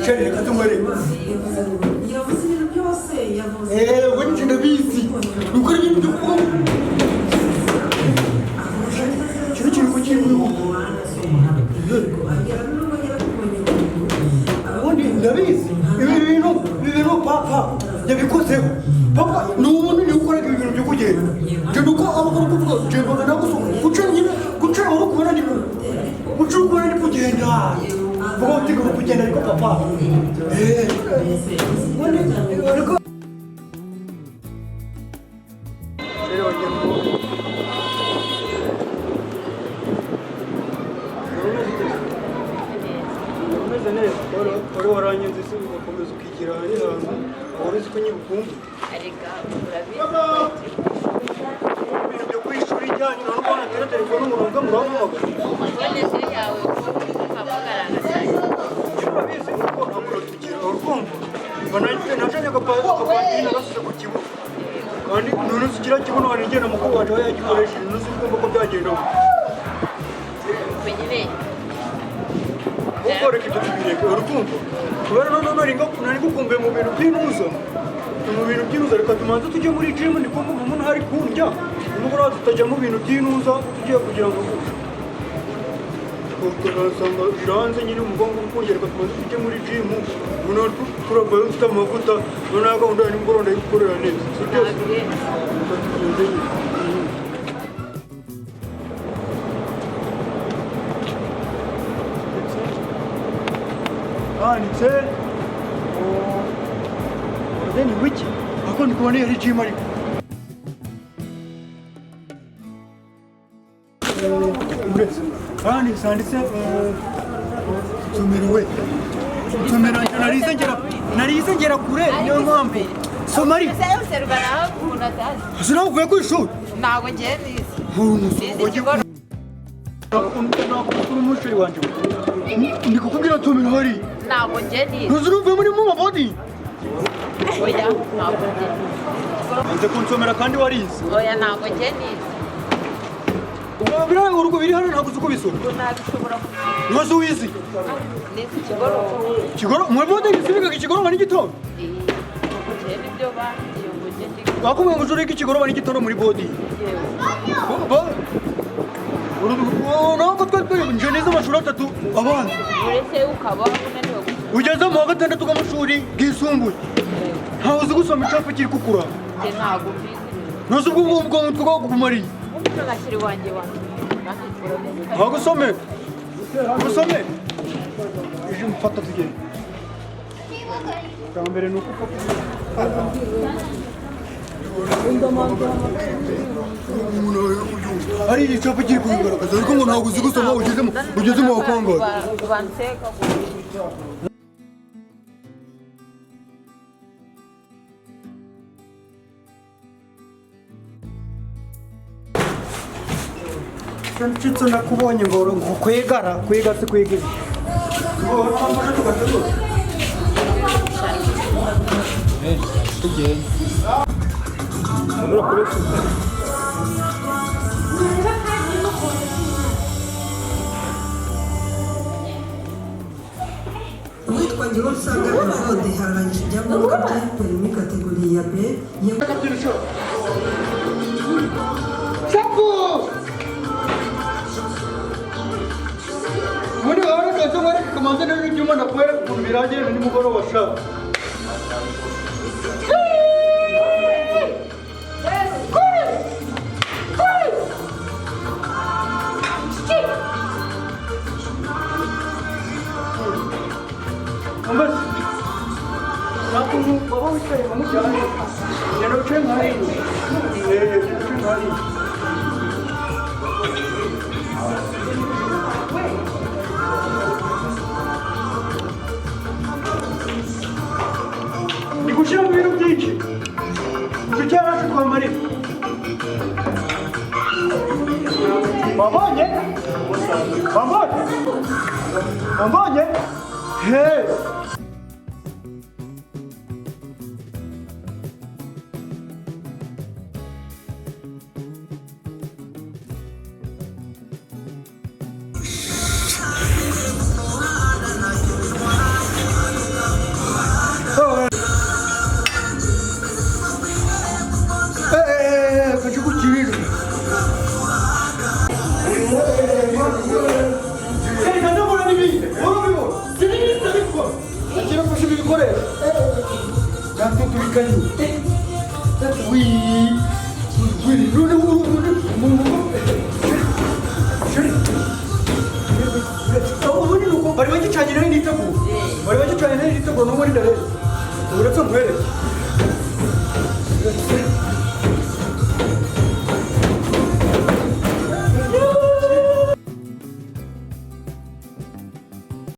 Shari katumare. Ya musi ibintu byose yavuze. Wanje ndabizi. Nukuri ibintu by'uko. Kino kuki Wanje ndabizi. Ibintu papa yabikozeho. Papa numuntu ni ukora ibintu byo kugenda. Je nuko abakora kuvuga je mbaga naguso. Kuca uri kubona ndi kubona ndi kugenda. Vuga uti uri kugenda ariko papa. Ariko warangiza isi ugakomeza ukigira hantu wari uzi ko nyibukumva ariko urabizi ibintu byo kwishuri ijyanye na rubona tera telefone umurongo muramuhamagara telefone se yawe uhamagara agasari urabizi ko amuro tugira urumva banajanye agapatiri nagasuze ku kibuga kandi none ukigira kibuno hari ngenda mukuru waje aho yagikoresheje none ukumva ko byagenda nyine ukoreka ibyo tubireke urukumva kubera none nari gukumbuye mu bintu by'inuza reka tumanze tujye muri gym ndi kumva umuntu hari kundya nimugoroba tutajya mu bintu by'inuza tugiye kugira ngo ugasanga biranze nyine umugongo ukongera reka tumanze tujye muri gym umuntu turavayo dufite amavuta noneho gahunda ya nimugoroba ndayigukorera neza si byose handitse ni wiki ako ndi kubona yari gym ariko handitse narize ngera kure niyo mpamvu somari sinaho uvuye ku ishuri ntabwo ngiye nize umusheri wanje ndi kukubwira tumira hari ntabwo ngiye nize ntuzuruvuye muri mu mabodi oya ntabwo ngiye nze kunsomera kandi warize oya ntabwo ngiye nize biranga urugo biri hano ntabwo uzi uko bisoma ntabishobora ntuzi uwizi nize ikigoro mu mabodi nisibigaga ikigoroba n'igitondo ngiye nibyo bangiye ngo njye ndi bakubwira ngo ujurike ikigoroba n'igitondo muri bodi ntabwo twari nje neza amashuri atatu abanza uretse ukaba unaniwe gusoma ugeze mu wa gatandatu bw'amashuri bwisumbuye ntawe uzi gusoma icyapa kiri kukura njye ntabwo mbizi ntuzi ubwo mutwe bwagumariye umuco gashyira iwanjye wanjye ntabwo usome ije mufata tugende bwa mbere ni uko hari icyapa kiri kubigaragaza ariko ngo ntabwo uzi gusoma ugeze mu bakangahe banseka nshyitsi nakubonye ngo kwegara se kwegera tugende Uwitwa Ngironsanga Evode harangije ibyangombwa bye bari muri kategori ya B muri wari kazo mwari kamanze nari cyuma nakwera ku birage ni mugoroba sha Ambas Aku bawa wikai kamu jalan. Jangan ceng hari. Ceng hari. Dikushira mu bintu byinshi. Tucyara tukwamare. Babonye? Babonye? Hey! wih bari bagi cyane nari nitabu bari bagi cyane nari nitabu no muri dare uretse mwere